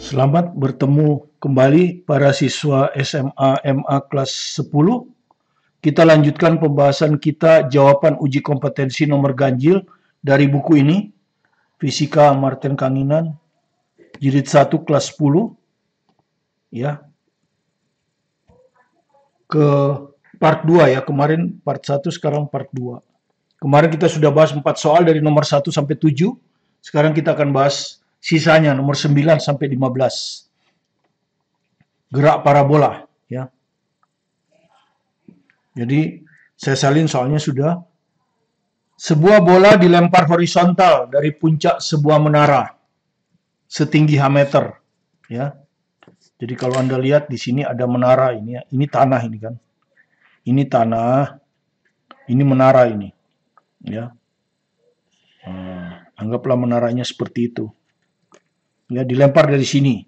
Selamat bertemu kembali para siswa SMA MA kelas 10. Kita lanjutkan pembahasan kita jawaban uji kompetensi nomor ganjil dari buku ini, Fisika Martin Kanginan, jilid 1 kelas 10. Ya. Ke part 2 ya, kemarin part 1, sekarang part 2. Kemarin kita sudah bahas 4 soal dari nomor 1 sampai 7. Sekarang kita akan bahas sisanya nomor 9 sampai 15. Gerak parabola, ya. Jadi saya salin soalnya sudah. Sebuah bola dilempar horizontal dari puncak sebuah menara setinggi H meter, ya. Jadi kalau Anda lihat di sini ada menara ini, ya. Ini tanah ini kan. Ini tanah, ini menara ini, ya. Anggaplah menaranya seperti itu. Ya, dilempar dari sini.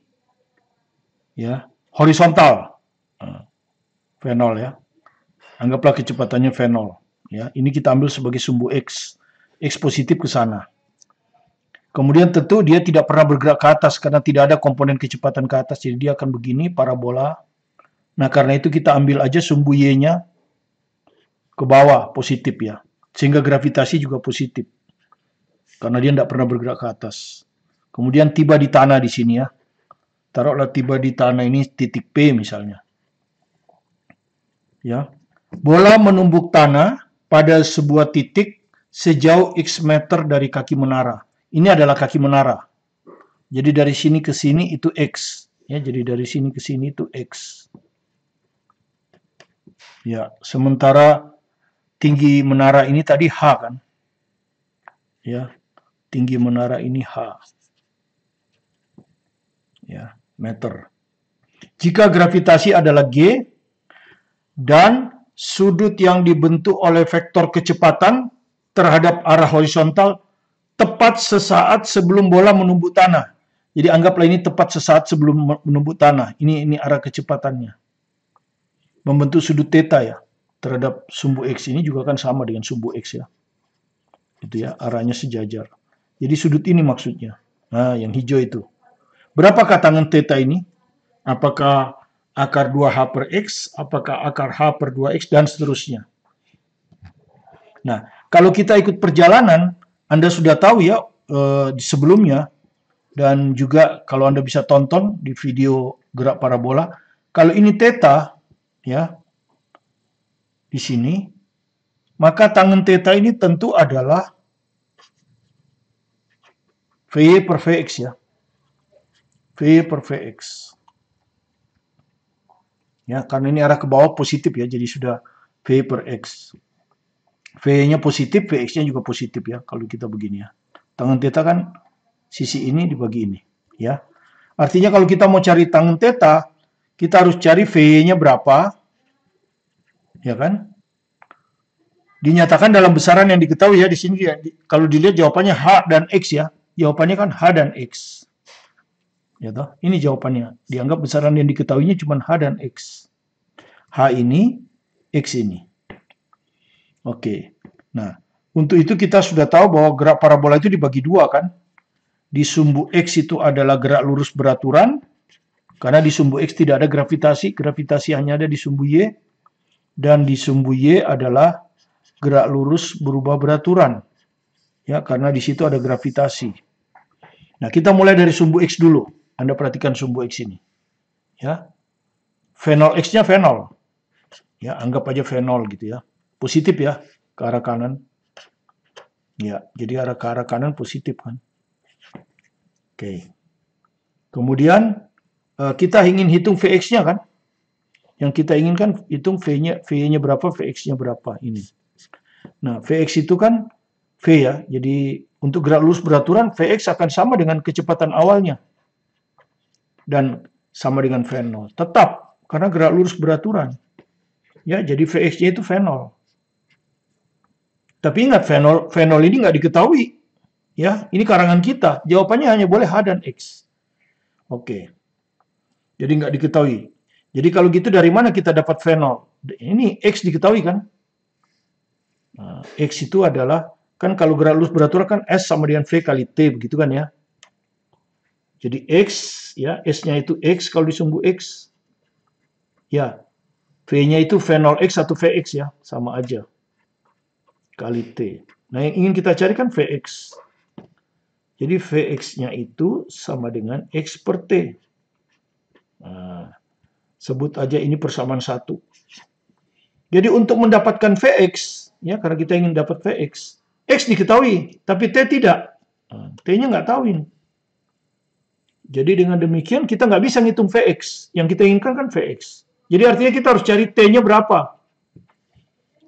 Ya, horizontal. V0 ya. Anggaplah kecepatannya V0. Ya, ini kita ambil sebagai sumbu X. X positif ke sana. Kemudian tentu dia tidak pernah bergerak ke atas karena tidak ada komponen kecepatan ke atas. Jadi dia akan begini, parabola. Nah, karena itu kita ambil aja sumbu Y-nya ke bawah, positif ya. Sehingga gravitasi juga positif. Karena dia tidak pernah bergerak ke atas. Kemudian tiba di tanah di sini ya. Taruhlah tiba di tanah ini titik P misalnya. Ya. Bola menumbuk tanah pada sebuah titik sejauh X meter dari kaki menara. Ini adalah kaki menara. Jadi dari sini ke sini itu X. Ya, jadi dari sini ke sini itu X. Ya, sementara tinggi menara ini tadi H kan. Ya, tinggi menara ini H. Ya, meter. Jika gravitasi adalah G dan sudut yang dibentuk oleh vektor kecepatan terhadap arah horizontal tepat sesaat sebelum bola menumbuk tanah. Jadi anggaplah ini tepat sesaat sebelum menumbuk tanah. Ini arah kecepatannya. Membentuk sudut theta ya. Terhadap sumbu X ini juga kan sama dengan sumbu X ya. Itu ya, arahnya sejajar. Jadi sudut ini maksudnya. Nah, yang hijau itu. Berapakah tangen theta ini? Apakah akar 2H per X? Apakah akar H per 2X? Dan seterusnya. Nah, kalau kita ikut perjalanan, Anda sudah tahu ya sebelumnya, dan juga kalau Anda bisa tonton di video gerak parabola, kalau ini theta, ya, di sini, maka tangen theta ini tentu adalah VY per Vx ya. VY per Vx. Ya, karena ini arah ke bawah positif ya, jadi sudah VY per X. V-nya positif, Vx-nya juga positif ya, kalau kita begini ya. Tangen theta kan sisi ini dibagi ini, ya. Artinya kalau kita mau cari tangen theta, kita harus cari V-nya berapa, ya kan? Dinyatakan dalam besaran yang diketahui ya di sini ya. Kalau dilihat jawabannya H dan X ya, jawabannya kan H dan X. Ya toh? Ini jawabannya. Dianggap besaran yang diketahuinya cuma H dan X. H ini, X ini. Oke. Nah, untuk itu kita sudah tahu bahwa gerak parabola itu dibagi dua kan. Di sumbu X itu adalah gerak lurus beraturan. Karena di sumbu X tidak ada gravitasi. Gravitasi hanya ada di sumbu Y. Dan di sumbu Y adalah gerak lurus berubah beraturan. Ya, karena di situ ada gravitasi. Nah, kita mulai dari sumbu X dulu. Anda perhatikan sumbu X ini. Ya. V0 X-nya V0. Ya, anggap aja V0 gitu ya. Positif ya, ke arah kanan. Ya, jadi ke arah kanan positif kan. Oke. Kemudian kita ingin hitung Vx-nya kan. Yang kita inginkan hitung V-nya berapa, Vx-nya berapa ini. Nah, Vx itu kan V ya. Jadi untuk gerak lurus beraturan Vx akan sama dengan kecepatan awalnya. Dan sama dengan V0. Tetap karena gerak lurus beraturan. Ya, jadi Vx-nya itu V0. Tapi ingat, V0 ini nggak diketahui. Ya, ini karangan kita. Jawabannya hanya boleh H dan X. Oke. Jadi nggak diketahui. Jadi kalau gitu dari mana kita dapat V0? Ini X diketahui kan? Nah, X itu adalah, kan kalau gerak lurus beraturan kan S sama dengan V kali T, begitu kan ya? Jadi X, ya, S-nya itu X kalau di sumbu X. Ya, V-nya itu V0X atau Vx ya, sama aja. Kali T. Nah, yang ingin kita cari kan Vx. Jadi Vx-nya itu sama dengan X per T. Nah, sebut aja ini persamaan 1. Jadi untuk mendapatkan Vx, ya karena kita ingin dapat Vx, X diketahui, tapi T tidak. Nah, T-nya nggak tahu ini. Jadi dengan demikian kita nggak bisa ngitung Vx. Yang kita inginkan kan Vx. Jadi artinya kita harus cari T-nya berapa.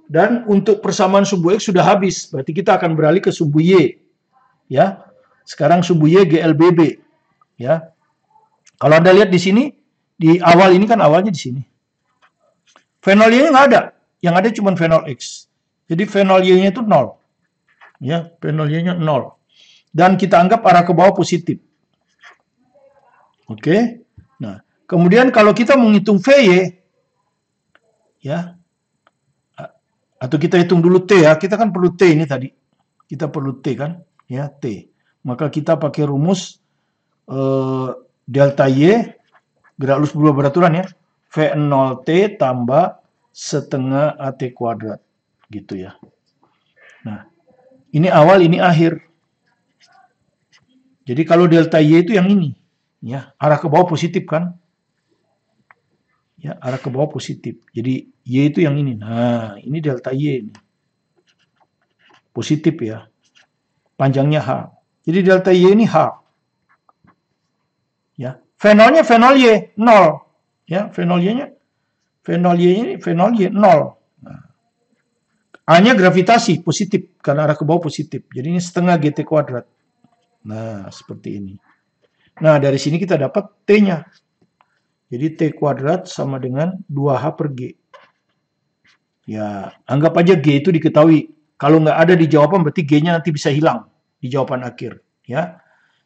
Dan untuk persamaan sumbu X sudah habis. Berarti kita akan beralih ke sumbu Y. Ya. Sekarang sumbu Y GLBB. Ya. Kalau Anda lihat di sini, di awal ini kan awalnya di sini. V0 Y-nya nggak ada. Yang ada cuma V0X. Jadi V0 Y-nya itu 0. Ya, V0 Y-nya 0. Dan kita anggap arah ke bawah positif. Oke. Nah, kemudian kalau kita menghitung VY, ya, atau kita hitung dulu T ya, kita kan perlu T ini tadi. Kita perlu T kan, ya, T. Maka kita pakai rumus delta Y, gerak lurus berubah beraturan ya, V0T tambah setengah AT kuadrat. Gitu ya. Nah, ini awal, ini akhir. Jadi kalau delta Y itu yang ini. Ya, arah ke bawah positif kan? Ya, arah ke bawah positif. Jadi Y itu yang ini. Nah, ini delta Y ini. Positif ya. Panjangnya H. Jadi delta Y ini H. Ya. V0-nya V0 Y 0. Ya, V0 Y-nya V0 Y 0. Nah. A-nya gravitasi positif karena arah ke bawah positif. Jadi ini setengah GT kuadrat. Nah, seperti ini. Nah, dari sini kita dapat T-nya. Jadi T kuadrat sama dengan 2H per G. Ya, anggap aja G itu diketahui. Kalau nggak ada di jawaban, berarti G-nya nanti bisa hilang di jawaban akhir. Ya.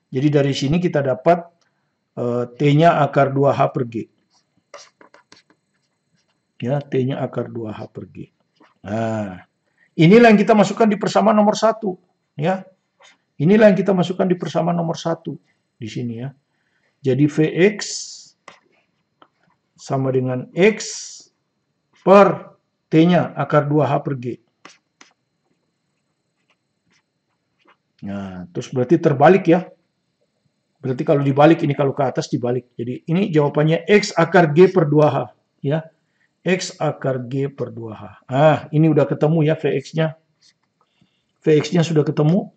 Jadi dari sini kita dapat T-nya akar 2H per G. Ya, T-nya akar 2H per G. Nah, inilah yang kita masukkan di persamaan nomor 1. Ya. Inilah yang kita masukkan di persamaan nomor 1. Di sini ya. Jadi Vx sama dengan X per T-nya akar 2H per G. Nah, terus berarti terbalik ya. Berarti kalau dibalik, ini kalau ke atas dibalik. Jadi ini jawabannya X akar G per 2H. Ya. X akar G per 2H. Ah, ini udah ketemu ya Vx-nya. Vx-nya sudah ketemu.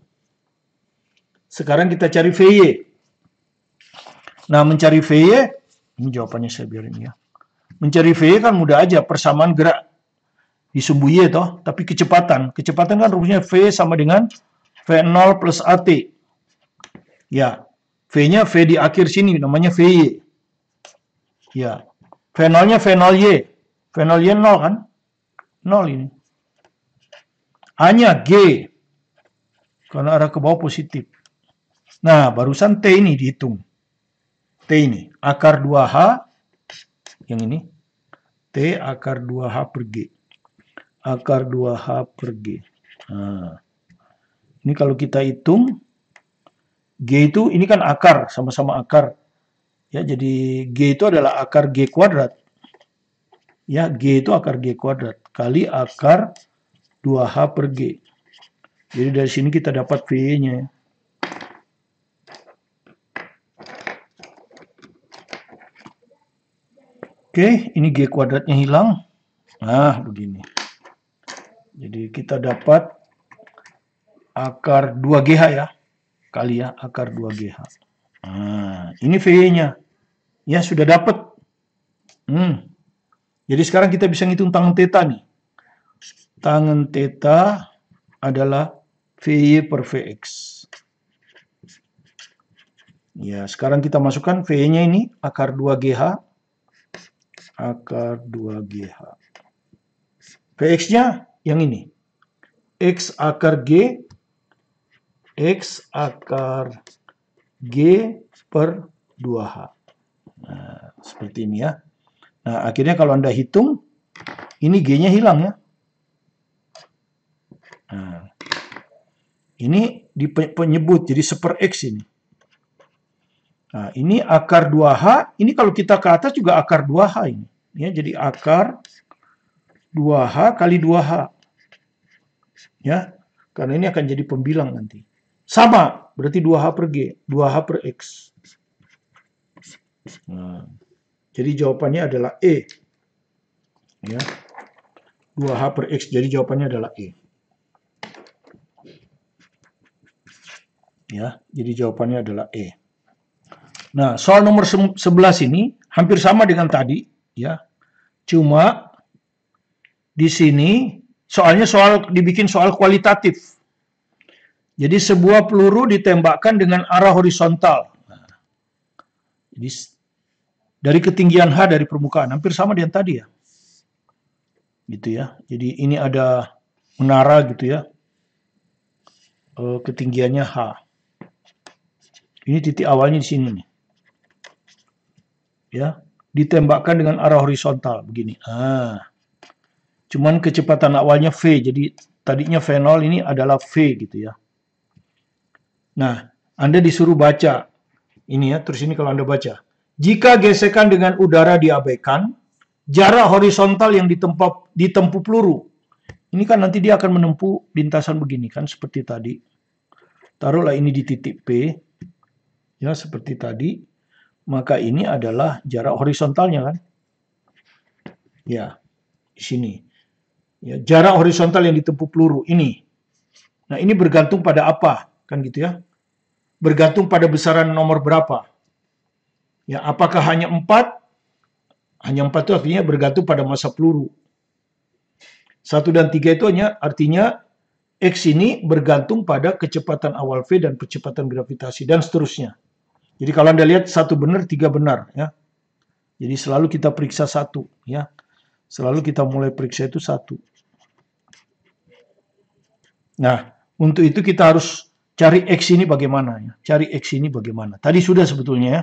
Sekarang kita cari Vy. Nah, mencari Vy, ini jawabannya saya biarin ya. Mencari Vy kan mudah aja, persamaan gerak di sumbu Y toh, tapi kecepatan. Kecepatan kan rumusnya V sama dengan V0 plus AT. Ya, V-nya V di akhir sini, namanya Vy. Ya, V0-nya V0Y. V0Y 0 kan? 0 ini. A-nya G. Karena arah ke bawah positif. Nah, barusan T ini dihitung. T ini, akar 2H, yang ini, T akar 2H per G. Akar 2H per G. Nah, ini kalau kita hitung, G itu, ini kan akar, sama-sama akar. Ya, jadi G itu adalah akar G kuadrat. Ya, G itu akar G kuadrat, kali akar 2H per G. Jadi dari sini kita dapat V-nya. Oke, ini G kuadratnya hilang. Nah, begini. Jadi kita dapat akar 2GH ya. Kali ya, akar 2GH. Nah, ini VY-nya. Ya, sudah dapat. Jadi sekarang kita bisa ngitung tangan theta nih. Tangan theta adalah VY per Vx. Ya, sekarang kita masukkan VY-nya ini, akar 2GH. Akar 2GH. Vx-nya yang ini. X akar G. X akar G per 2H. Nah, seperti ini ya. Nah, akhirnya kalau Anda hitung, ini G-nya hilang ya. Nah, ini di penyebut, jadi 1/X ini. Nah, ini akar 2H, ini kalau kita ke atas juga akar 2H ini. Ya, jadi akar 2H kali 2H. Ya, karena ini akan jadi pembilang nanti. Sama, berarti 2H per G, 2H per X. Nah, jadi jawabannya adalah E. Ya, 2H per X, jadi jawabannya adalah E. Ya, jadi jawabannya adalah E. Nah, soal nomor 11 ini hampir sama dengan tadi, ya. Cuma di sini soalnya dibikin soal kualitatif. Jadi sebuah peluru ditembakkan dengan arah horizontal. Nah, jadi dari ketinggian H dari permukaan hampir sama dengan tadi ya. Gitu ya. Jadi ini ada menara gitu ya. Ketinggiannya H. Ini titik awalnya di sini nih. Ya, ditembakkan dengan arah horizontal begini. Cuman kecepatan awalnya V, jadi tadinya V0 ini adalah V gitu ya. Nah, Anda disuruh baca ini ya, terus ini kalau Anda baca. Jika gesekan dengan udara diabaikan, jarak horizontal yang ditempuh peluru. Ini kan nanti dia akan menempuh lintasan begini kan, seperti tadi. Taruhlah ini di titik P, ya seperti tadi. Maka ini adalah jarak horizontalnya kan. Ya, di sini. Ya, jarak horizontal yang ditempuh peluru ini. Nah, ini bergantung pada apa? Kan gitu ya. Bergantung pada besaran nomor berapa. Ya, apakah hanya 4? Hanya 4 itu artinya bergantung pada massa peluru. 1 dan 3 itu artinya X ini bergantung pada kecepatan awal V dan kecepatan gravitasi dan seterusnya. Jadi kalau Anda lihat 1 benar, 3 benar ya. Jadi selalu kita periksa 1 ya. Selalu kita mulai periksa itu 1. Nah, untuk itu kita harus cari X ini bagaimana ya. Cari X ini bagaimana. Tadi sudah sebetulnya ya.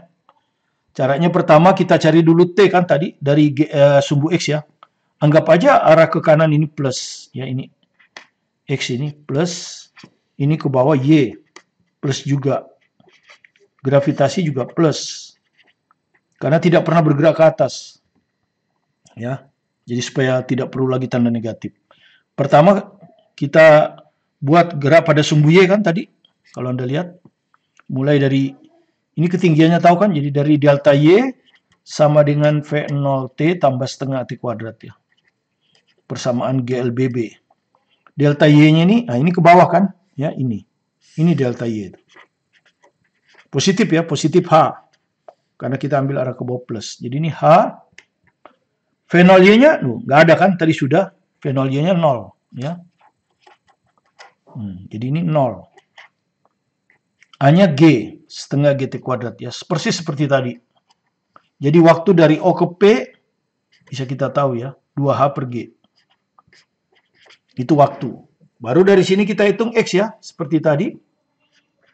Caranya pertama kita cari dulu T kan tadi dari sumbu X ya. Anggap aja arah ke kanan ini plus ya, ini X ini plus, ini ke bawah Y plus juga. Gravitasi juga plus. Karena tidak pernah bergerak ke atas. Ya. Jadi supaya tidak perlu lagi tanda negatif. Pertama kita buat gerak pada sumbu Y kan tadi. Kalau Anda lihat. Mulai dari, ini ketinggiannya tahu kan. Jadi dari delta Y sama dengan V0T tambah setengah T kuadrat ya. Persamaan GLBB. Delta Y-nya ini, nah ini ke bawah kan. Ya ini. Ini delta Y itu. Positif ya, positif H. Karena kita ambil arah ke bawah plus. Jadi ini H. V0Y-nya, nggak ada kan? Tadi sudah. V0Y-nya 0. Ya. Jadi ini 0. A-nya G. Setengah GT kuadrat. Ya. Persis seperti tadi. Jadi waktu dari O ke P, bisa kita tahu ya. 2H per G. Itu waktu. Baru dari sini kita hitung X ya. Seperti tadi.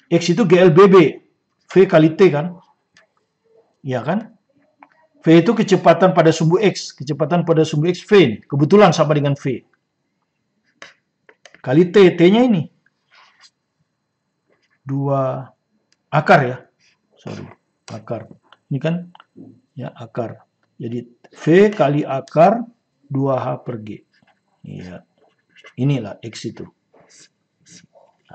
X itu GLBB. V kali T kan? Ya kan? V itu kecepatan pada sumbu X. Kecepatan pada sumbu X V. Kebetulan sama dengan V. Kali T. T-nya ini. 2 akar ya. Sorry. Akar. Ini kan ya akar. Jadi V kali akar 2H per G. Ya. Inilah X itu.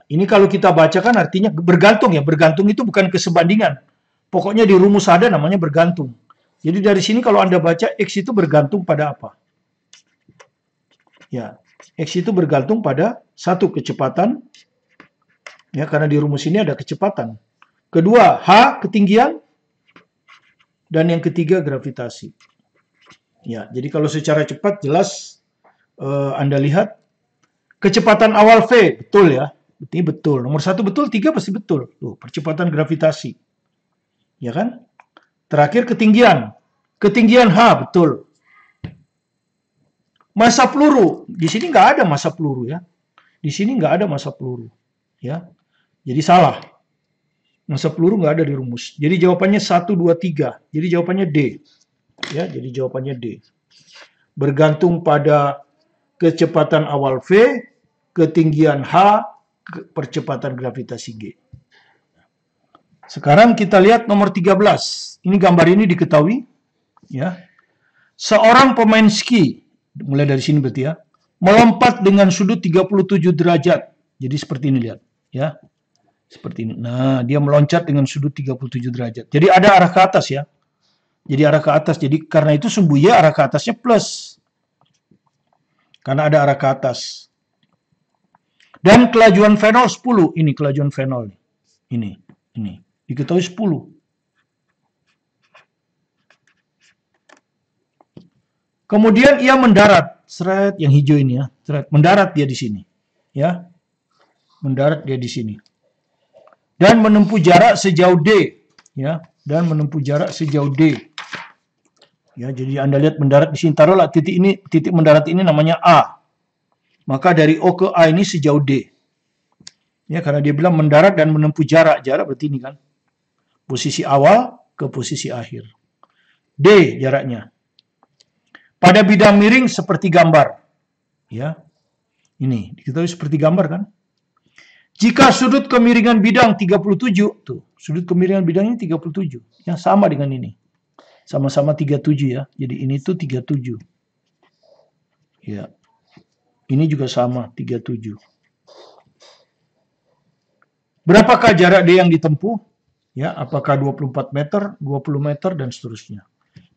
Ini kalau kita baca kan artinya bergantung ya. Bergantung itu bukan kesebandingan. Pokoknya di rumus ada namanya bergantung. Jadi dari sini kalau Anda baca X itu bergantung pada apa? Ya, X itu bergantung pada satu kecepatan. Ya, karena di rumus ini ada kecepatan. Kedua, H ketinggian. Dan yang ketiga gravitasi. Ya, jadi kalau secara cepat jelas Anda lihat kecepatan awal V betul ya. Ini betul. Nomor 1 betul, 3 pasti betul. Tuh, percepatan gravitasi. Ya kan? Terakhir ketinggian. Ketinggian H, betul. Massa peluru. Di sini nggak ada massa peluru ya. Di sini nggak ada massa peluru. Ya. Jadi salah. Massa peluru nggak ada di rumus. Jadi jawabannya 1, 2, 3. Jadi jawabannya D. Ya, jadi jawabannya D. Bergantung pada kecepatan awal V, ketinggian H, percepatan gravitasi G. Sekarang kita lihat nomor 13. Ini gambar ini diketahui, ya. Seorang pemain ski, mulai dari sini berarti ya, melompat dengan sudut 37 derajat. Jadi seperti ini lihat, ya. Seperti ini. Nah, dia meloncat dengan sudut 37 derajat. Jadi ada arah ke atas ya. Jadi arah ke atas. Jadi karena itu sumbu Y arah ke atasnya plus. Karena ada arah ke atas. Dan kelajuan V0 10. Ini kelajuan V0. Ini. Diketahui 10. Kemudian ia mendarat. Seret yang hijau ini ya. Seret. Mendarat dia di sini. Ya. Mendarat dia di sini. Dan menempuh jarak sejauh D. Ya. Dan menempuh jarak sejauh D. Ya, jadi Anda lihat mendarat di sini, taruhlah titik mendarat ini namanya A. Maka dari O ke A ini sejauh D. Ya, karena dia bilang mendarat dan menempuh jarak. Jarak berarti ini kan. Posisi awal ke posisi akhir. D jaraknya. Pada bidang miring seperti gambar. Ya. Ini diketahui seperti gambar kan? Jika sudut kemiringan bidang 37, tuh, sudut kemiringan bidang ini 37. Yang sama dengan ini. Sama-sama 37 ya. Jadi ini tuh 37. Ya. Ini juga sama 37. Berapakah jarak D yang ditempuh? Ya, apakah 24 meter, 20 meter dan seterusnya.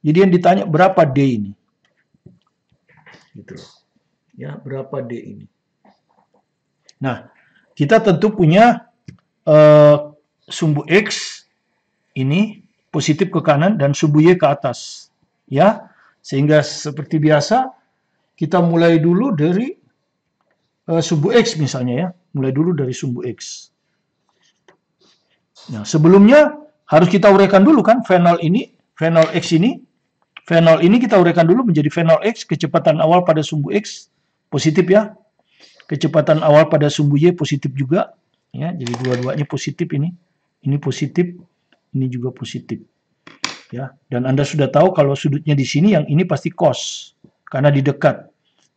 Jadi yang ditanya berapa D ini? Gitu. Ya, berapa D ini? Nah, kita tentu punya sumbu X ini positif ke kanan dan sumbu Y ke atas. Ya, sehingga seperti biasa kita mulai dulu dari sumbu X misalnya ya. Mulai dulu dari sumbu X. Nah, sebelumnya harus kita uraikan dulu kan V0 ini, V0 X ini. V0 ini kita uraikan dulu menjadi V0 X, kecepatan awal pada sumbu X positif ya. Kecepatan awal pada sumbu Y positif juga. Ya, jadi dua-duanya positif ini. Ini positif, ini juga positif. Ya, dan Anda sudah tahu kalau sudutnya di sini, yang ini pasti cos karena di dekat.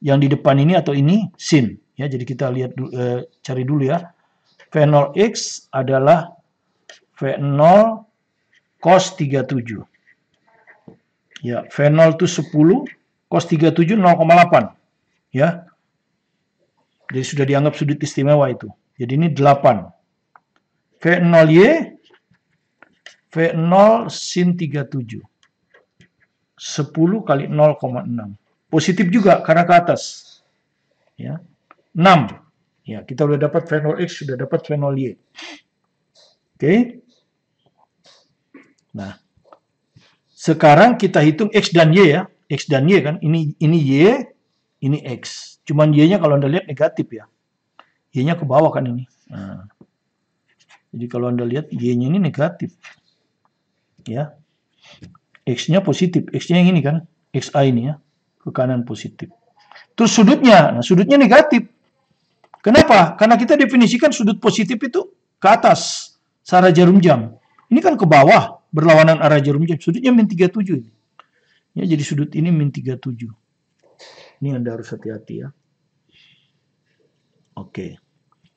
Yang di depan ini atau ini sin. Ya, jadi kita lihat cari dulu ya. V0x adalah V0 cos 37. Ya, V0 itu 10, cos 37 0,8. Ya. Jadi sudah dianggap sudut istimewa itu. Jadi ini 8. V0y V0 sin 37. 10 kali 0,6. Positif juga karena ke atas. Ya. 6. Ya, kita sudah dapat V0x, sudah dapat V0y. Oke. Nah. Sekarang kita hitung X dan Y ya. X dan Y kan. Ini Y, ini X. Cuman Y-nya kalau Anda lihat negatif ya. Y-nya ke bawah kan ini. Nah. Jadi kalau Anda lihat Y-nya ini negatif. Ya. X-nya positif. X-nya yang ini kan. XA ini ya. Ke kanan positif. Terus sudutnya. Nah, sudutnya negatif. Kenapa? Karena kita definisikan sudut positif itu ke atas. Searah jarum jam. Ini kan ke bawah. Berlawanan arah jarum jam. Sudutnya min 37 ini. Ya, jadi sudut ini min 37. Ini Anda harus hati-hati ya. Oke.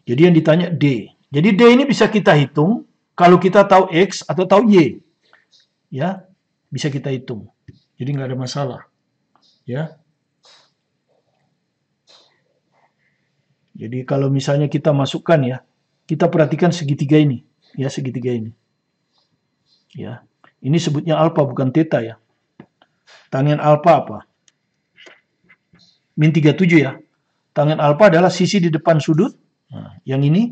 Jadi yang ditanya D. Jadi D ini bisa kita hitung kalau kita tahu X atau tahu Y. Ya, bisa kita hitung. Jadi nggak ada masalah. Ya. Jadi kalau misalnya kita masukkan ya, kita perhatikan segitiga ini. Ya, segitiga ini. Ya, ini sebutnya alfa bukan theta ya. Tangen alfa apa? Min 37 ya. Tangen alfa adalah sisi di depan sudut. Nah, yang ini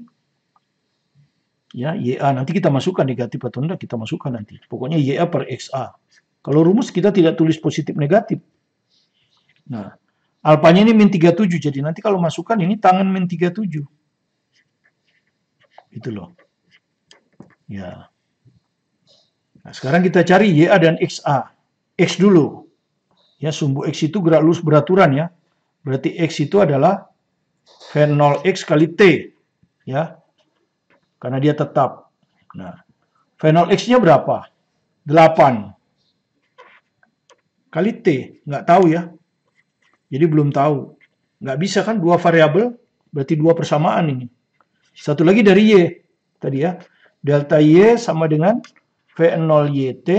ya, YA nanti kita masukkan negatif atau enggak kita masukkan nanti. Pokoknya YA per XA. Kalau rumus kita tidak tulis positif negatif. Nah, alfanya ini min 37 jadi nanti kalau masukkan ini tangen min 37. Itu loh. Ya. Nah, sekarang kita cari YA dan XA. X dulu. Ya, sumbu X itu gerak lurus beraturan ya. Berarti X itu adalah V0X kali T. Ya. Karena dia tetap. Nah, V0X-nya berapa? 8. Kali T. Nggak tahu ya. Jadi belum tahu. Nggak bisa kan dua variabel. Berarti dua persamaan ini. Satu lagi dari Y. Tadi ya. Delta Y sama dengan V0YT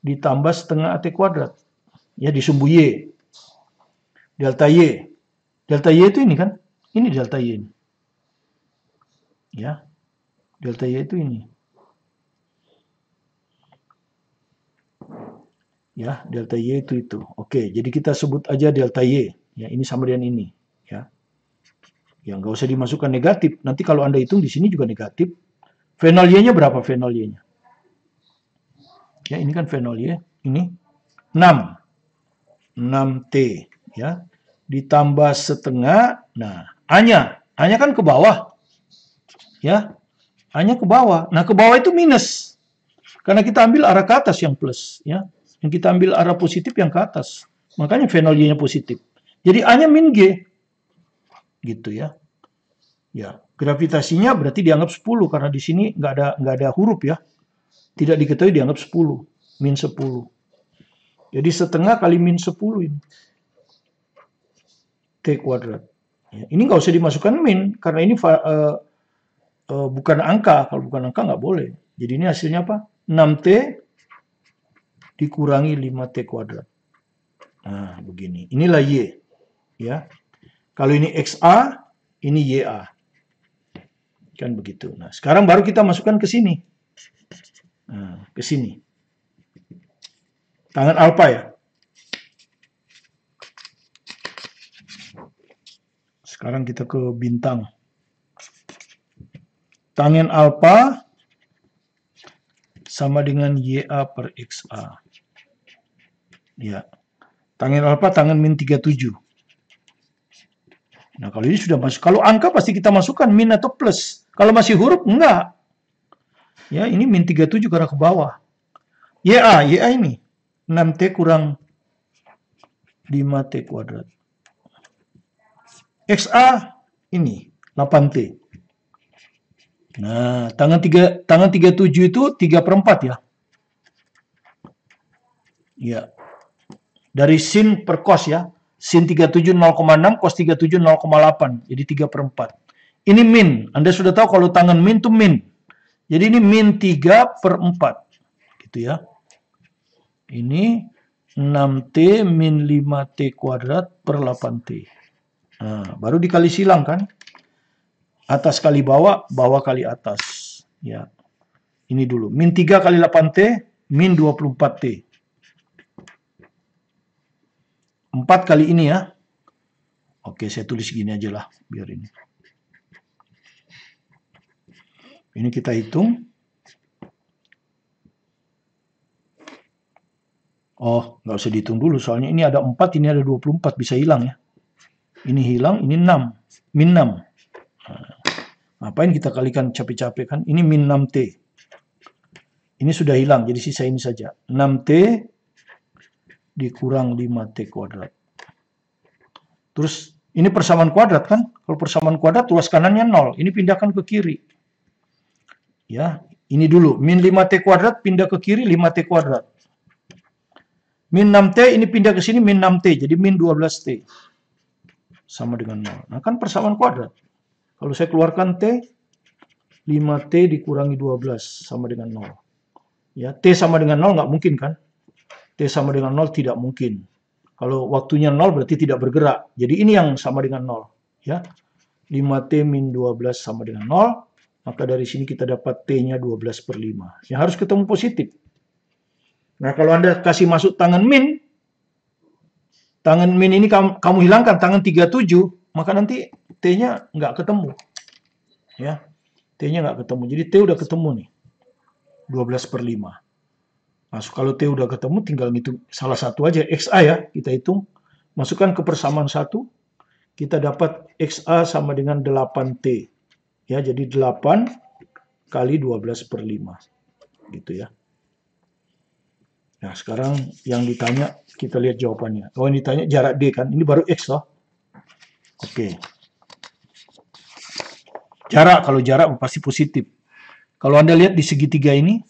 ditambah setengah AT kuadrat. Ya, di sumbu Y. Delta Y. Delta Y itu ini kan? Ini delta Y ini. Ya. Delta Y itu ini. Ya, delta Y itu. Oke, jadi kita sebut aja delta Y. Ya, ini sama dengan ini. Ya. Ya, nggak usah dimasukkan negatif. Nanti kalau Anda hitung di sini juga negatif. V0 Y-nya berapa V0 Y-nya? Ya, ini kan V0 Y. Ini 6. 6T. Ya. Ditambah setengah. Nah, A-nya. A-nya kan ke bawah. Ya. A-nya ke bawah. Nah, ke bawah itu minus. Karena kita ambil arah ke atas yang plus. Ya. Yang kita ambil arah positif yang ke atas. Makanya V0 Y-nya positif. Jadi A-nya min G. Gitu ya. Ya, gravitasinya berarti dianggap 10 karena di sini nggak ada huruf ya. Tidak diketahui dianggap 10, min 10. Jadi setengah kali min 10 ini. T kuadrat. Ya, ini nggak usah dimasukkan min karena ini bukan angka. Kalau bukan angka nggak boleh. Jadi ini hasilnya apa? 6T dikurangi 5T kuadrat. Nah, begini. Inilah Y. Ya. Kalau ini XA, ini YA. Kan begitu. Nah, sekarang baru kita masukkan ke sini. Nah, ke sini. Tangan alfa ya. Sekarang kita ke bintang. Tangen alfa sama dengan YA per XA. Ya. Tangen alfa tangan min 37. Nah, kalau ini sudah masuk. Kalau angka pasti kita masukkan min atau plus. Kalau masih huruf, enggak. Ya, ini min 37 karena ke bawah. YA ini. 6T kurang 5T kuadrat. XA ini 8T. Nah, tangan 37 itu 3/4 ya. Ya. Dari sin per cos ya. Sin 37 0,6, cos 37 0,8. Jadi 3/4. Ini min. Anda sudah tahu kalau tangan min itu min. Jadi ini min 3/4. Gitu ya. Ini 6T min 5T kuadrat per 8T. Nah, baru dikali silang kan. Atas kali bawah, bawah kali atas. Ya. Ini dulu. Min 3 kali 8T, min 24T. 4 kali ini ya. Oke, saya tulis gini aja lah. Biar ini. Ini kita hitung. Oh, nggak usah dihitung dulu. Soalnya ini ada 4, ini ada 24. Bisa hilang ya. Ini hilang, ini 6. Min 6. Nah, ngapain kita kalikan capek-capek kan? Ini min 6T. Ini sudah hilang, jadi sisa ini saja. 6T dikurang 5T kuadrat. Terus, ini persamaan kuadrat kan? Kalau persamaan kuadrat, luas kanannya 0. Ini pindahkan ke kiri. Ya, ini dulu. Min 5T kuadrat pindah ke kiri, 5T kuadrat. Min 6T, ini pindah ke sini, min 6T. Jadi min 12T. Sama dengan 0. Nah, kan persamaan kuadrat. Kalau saya keluarkan T, 5T dikurangi 12 sama dengan 0. Ya, T sama dengan 0 nggak mungkin kan? T sama dengan 0 tidak mungkin. Kalau waktunya 0 berarti tidak bergerak. Jadi ini yang sama dengan 0. Ya, 5T min 12 sama dengan 0. Maka dari sini kita dapat T-nya 12/5. Yang harus ketemu positif. Nah, kalau Anda kasih masuk tangan min ini kamu hilangkan tangan 37, maka nanti T-nya nggak ketemu. Ya, T-nya nggak ketemu. Jadi T udah ketemu nih. 12/5. Nah, kalau T udah ketemu, tinggal ngitung salah satu aja. XA ya, kita hitung. Masukkan ke persamaan 1. Kita dapat XA sama dengan 8T. Ya, jadi 8 kali 12/5. Gitu ya. Nah, sekarang yang ditanya, kita lihat jawabannya. Oh, yang ditanya jarak D kan. Ini baru X loh. Oke. Jarak, kalau jarak pasti positif. Kalau Anda lihat di segitiga ini,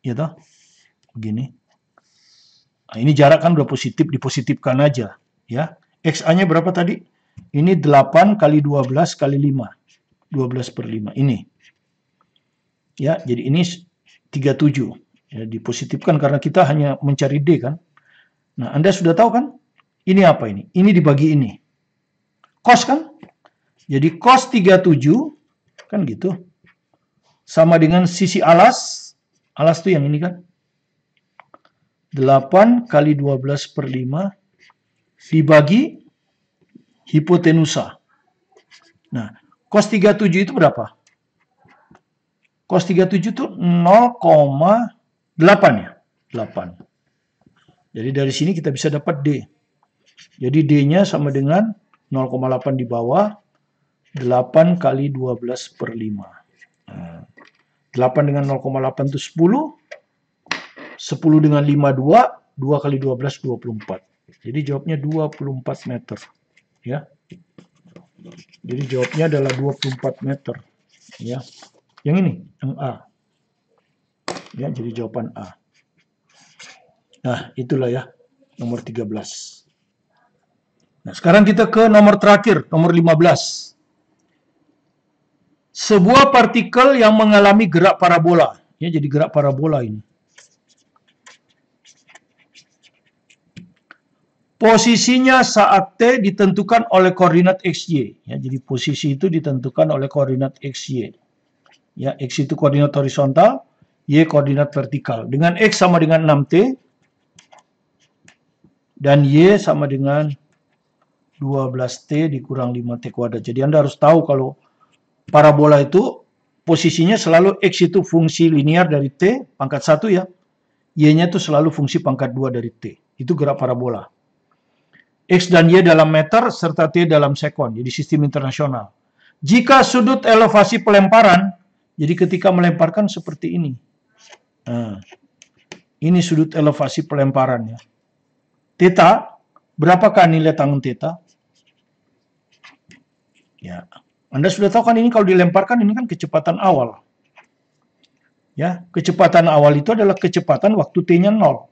ya toh, begini. Nah, ini jarak kan udah positif, dipositifkan aja. Ya. XA-nya berapa tadi? Ini 8 kali 12 kali 5. 12/5. Ini. Ya, jadi ini 37. Ya, dipositifkan karena kita hanya mencari D kan. Nah, Anda sudah tahu kan? Ini apa ini? Ini dibagi ini. Cos kan? Jadi cos 37 kan gitu. Sama dengan sisi alas. Alas tuh yang ini kan. 8 kali 12 per 5 dibagi hipotenusa. Nah, cos 37 itu berapa? Cos 37 itu 0,8 ya. 8. Jadi dari sini kita bisa dapat D. Jadi D-nya sama dengan 0,8 di bawah, 8 kali 12 per 5. Nah, 8 dengan 0,8 itu 10. 10 dengan 5, 2. 2 kali 12, 24. Jadi jawabnya 24 meter. Ya. Jadi jawabnya adalah 24 meter. Ya. Yang ini, yang A. Ya, jadi jawaban A. Nah, itulah ya, nomor 13. Nah, sekarang kita ke nomor terakhir, nomor 15. Sebuah partikel yang mengalami gerak parabola. Ya, jadi gerak parabola ini. Posisinya saat T ditentukan oleh koordinat XY. Ya, jadi posisi itu ditentukan oleh koordinat XY. Ya, X itu koordinat horizontal, Y koordinat vertikal. Dengan X sama dengan 6T, dan Y sama dengan 12T dikurang 5T kuadrat. Jadi Anda harus tahu kalau parabola itu posisinya selalu X itu fungsi linear dari T, pangkat 1 ya. Y-nya itu selalu fungsi pangkat 2 dari T. Itu gerak parabola. X dan Y dalam meter, serta T dalam sekon. Jadi sistem internasional. Jika sudut elevasi pelemparan, jadi ketika melemparkan seperti ini. Nah, ini sudut elevasi pelemparan ya. Theta, berapakah nilai tangan theta? Ya, Anda sudah tahu kan ini kalau dilemparkan ini kan kecepatan awal. Ya, kecepatan awal itu adalah kecepatan waktu T-nya 0.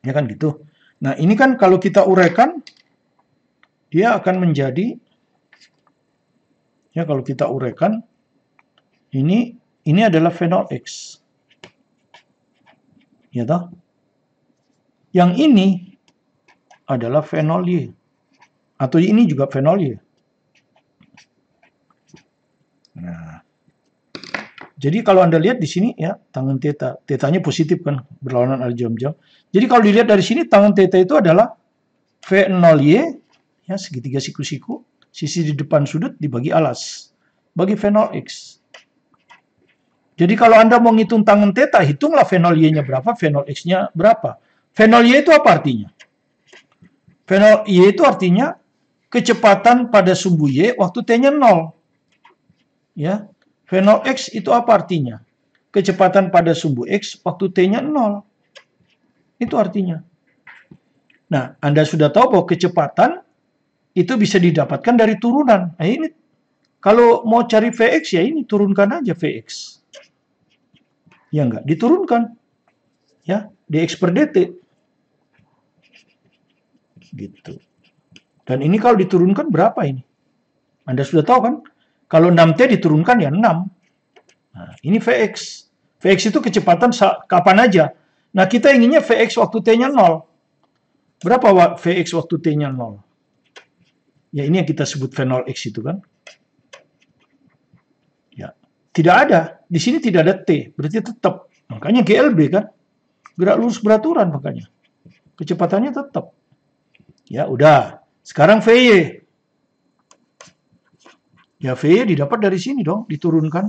Ya kan gitu. Nah, ini kan kalau kita uraikan, dia akan menjadi, ya kalau kita uraikan, ini adalah V0 X. Ya toh? Yang ini adalah V0 Y. Atau ini juga V0 Y. Nah, jadi kalau Anda lihat di sini ya, tangan theta. Theta-nya positif kan, berlawanan ada jam-jam. Jadi kalau dilihat dari sini, tangan theta itu adalah V0Y, ya segitiga siku-siku, sisi di depan sudut dibagi alas, bagi V0 X. Jadi kalau Anda mau ngitung tangan theta, hitunglah V0 Y-nya berapa, V0 X-nya berapa. V0 Y itu apa artinya? V0 Y itu artinya kecepatan pada sumbu Y waktu T-nya 0. Ya. V0 X itu apa artinya? Kecepatan pada sumbu X waktu T-nya 0. Itu artinya. Nah, Anda sudah tahu bahwa kecepatan itu bisa didapatkan dari turunan. Nah, ini kalau mau cari Vx ya ini turunkan aja Vx. Ya enggak, diturunkan. Ya, dx per dt. Gitu. Dan ini kalau diturunkan berapa ini? Anda sudah tahu kan? Kalau 6T diturunkan ya 6. Nah, ini Vx. Vx itu kecepatan kapan aja. Nah, kita inginnya Vx waktu T-nya 0. Berapa Vx waktu T-nya 0? Ya, ini yang kita sebut V0X itu kan. Ya, tidak ada. Di sini tidak ada T. Berarti tetap. Makanya GLB kan. Gerak lurus beraturan makanya. Kecepatannya tetap. Ya, udah. Sekarang VY. Ya, VY didapat dari sini dong. Diturunkan.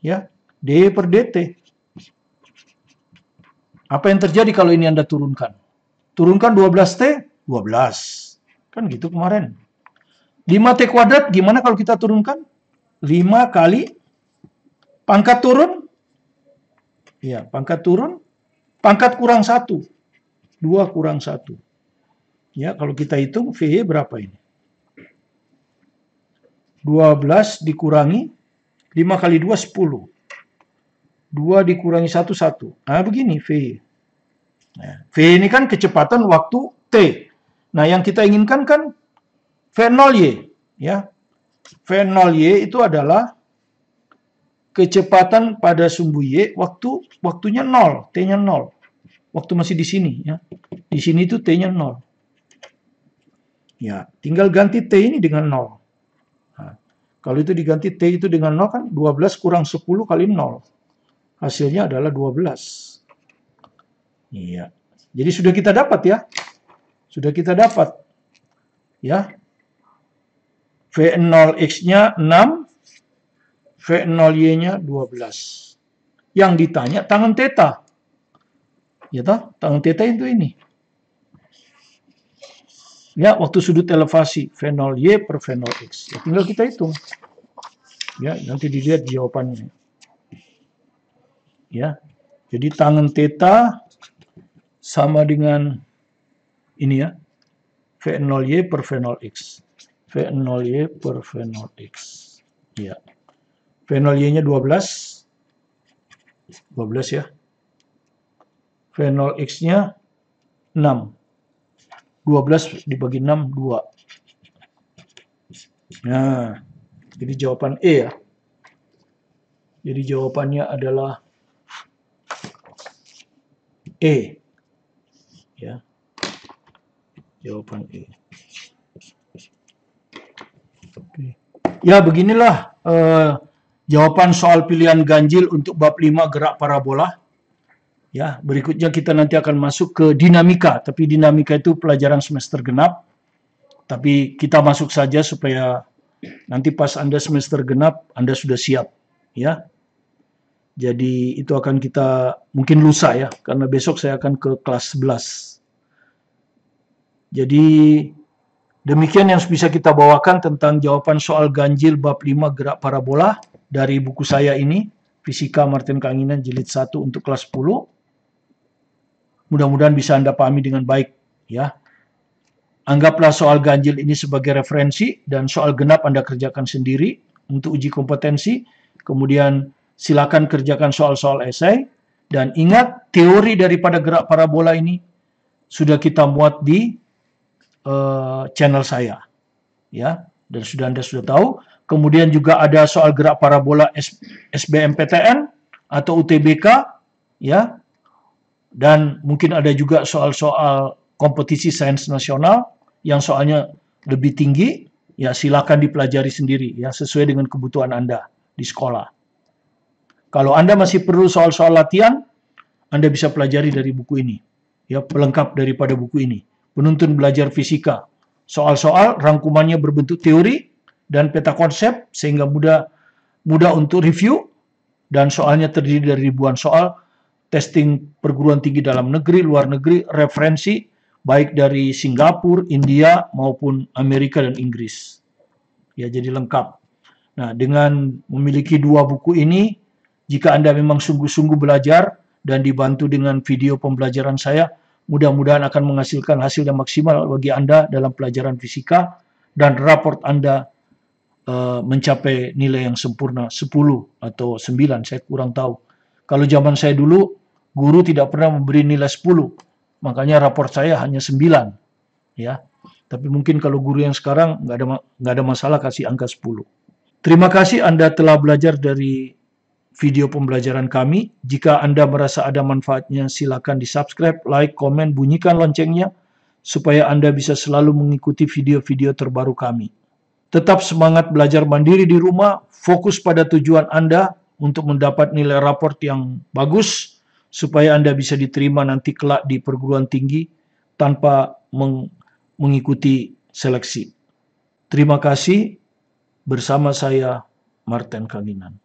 Ya, D per DT. Apa yang terjadi kalau ini Anda turunkan? Turunkan 12T, 12. Kan gitu kemarin. 5T kuadrat, gimana kalau kita turunkan? 5 kali pangkat turun. Ya, pangkat turun. Pangkat kurang 1. 2 kurang 1. Ya, kalau kita hitung, VY berapa ini? 12 dikurangi, 5 kali 2, 10. 2 dikurangi 1, 1. Nah, begini VY. Nah, V ini kan kecepatan waktu T. Nah, yang kita inginkan kan V0Y. Ya. V0Y itu adalah kecepatan pada sumbu Y waktunya 0, T-nya 0. Waktu masih di sini ya. Di sini itu T-nya 0. Ya, tinggal ganti T ini dengan 0. Nah, kalau itu diganti T itu dengan 0 kan 12 kurang 10 kali 0. Hasilnya adalah 12. Iya. Jadi sudah kita dapat ya. Sudah kita dapat. Ya. V0x-nya 6, V0y-nya 12. Yang ditanya tangen theta. Ya toh, tangen theta itu ini. Ya, waktu sudut elevasi V0y per V0x. Ya, tinggal kita hitung. Ya, nanti dilihat jawabannya. Ya. Jadi tangen theta sama dengan ini ya. V0y per V0x. V0y per V0x. Ya. V0y-nya 12. 12 ya. V0x-nya 6. 12 dibagi 6, 2. Nah, jadi jawaban E ya. Jadi jawabannya adalah E. Ya. Jawaban E. Oke. Ya, beginilah jawaban soal pilihan ganjil untuk bab 5 gerak parabola. Ya, berikutnya kita nanti akan masuk ke dinamika, tapi dinamika itu pelajaran semester genap. Tapi kita masuk saja supaya nanti pas Anda semester genap, Anda sudah siap, ya. Jadi itu akan kita mungkin lusa ya, karena besok saya akan ke kelas 11. Jadi demikian yang bisa kita bawakan tentang jawaban soal ganjil bab 5 gerak parabola dari buku saya ini, Fisika Martin Kanginan jilid 1 untuk kelas 10. Mudah-mudahan bisa Anda pahami dengan baik ya. Anggaplah soal ganjil ini sebagai referensi dan soal genap Anda kerjakan sendiri untuk uji kompetensi. Kemudian silakan kerjakan soal-soal esai dan ingat teori daripada gerak parabola ini sudah kita muat di channel saya, ya, dan Anda sudah tahu. Kemudian juga ada soal gerak parabola SBMPTN atau UTBK, ya, dan mungkin ada juga soal-soal kompetisi sains nasional yang soalnya lebih tinggi, ya silakan dipelajari sendiri, ya sesuai dengan kebutuhan Anda di sekolah. Kalau Anda masih perlu soal-soal latihan, Anda bisa pelajari dari buku ini, ya pelengkap daripada buku ini. Penuntun belajar fisika. Soal-soal rangkumannya berbentuk teori dan peta konsep sehingga mudah untuk review dan soalnya terdiri dari ribuan soal, testing perguruan tinggi dalam negeri, luar negeri, referensi baik dari Singapura, India maupun Amerika dan Inggris. Ya, jadi lengkap. Nah, dengan memiliki 2 buku ini, jika Anda memang sungguh-sungguh belajar dan dibantu dengan video pembelajaran saya, mudah-mudahan akan menghasilkan hasil yang maksimal bagi Anda dalam pelajaran fisika dan raport Anda mencapai nilai yang sempurna 10 atau 9, saya kurang tahu. Kalau zaman saya dulu, guru tidak pernah memberi nilai 10, makanya raport saya hanya 9. Ya. Tapi mungkin kalau guru yang sekarang nggak ada masalah kasih angka 10. Terima kasih Anda telah belajar dari video pembelajaran kami. Jika Anda merasa ada manfaatnya, silakan di-subscribe, like, komen, bunyikan loncengnya, supaya Anda bisa selalu mengikuti video-video terbaru kami. Tetap semangat belajar mandiri di rumah, fokus pada tujuan Anda untuk mendapat nilai raport yang bagus, supaya Anda bisa diterima nanti kelak di perguruan tinggi tanpa mengikuti seleksi. Terima kasih, bersama saya Martin Kanginan.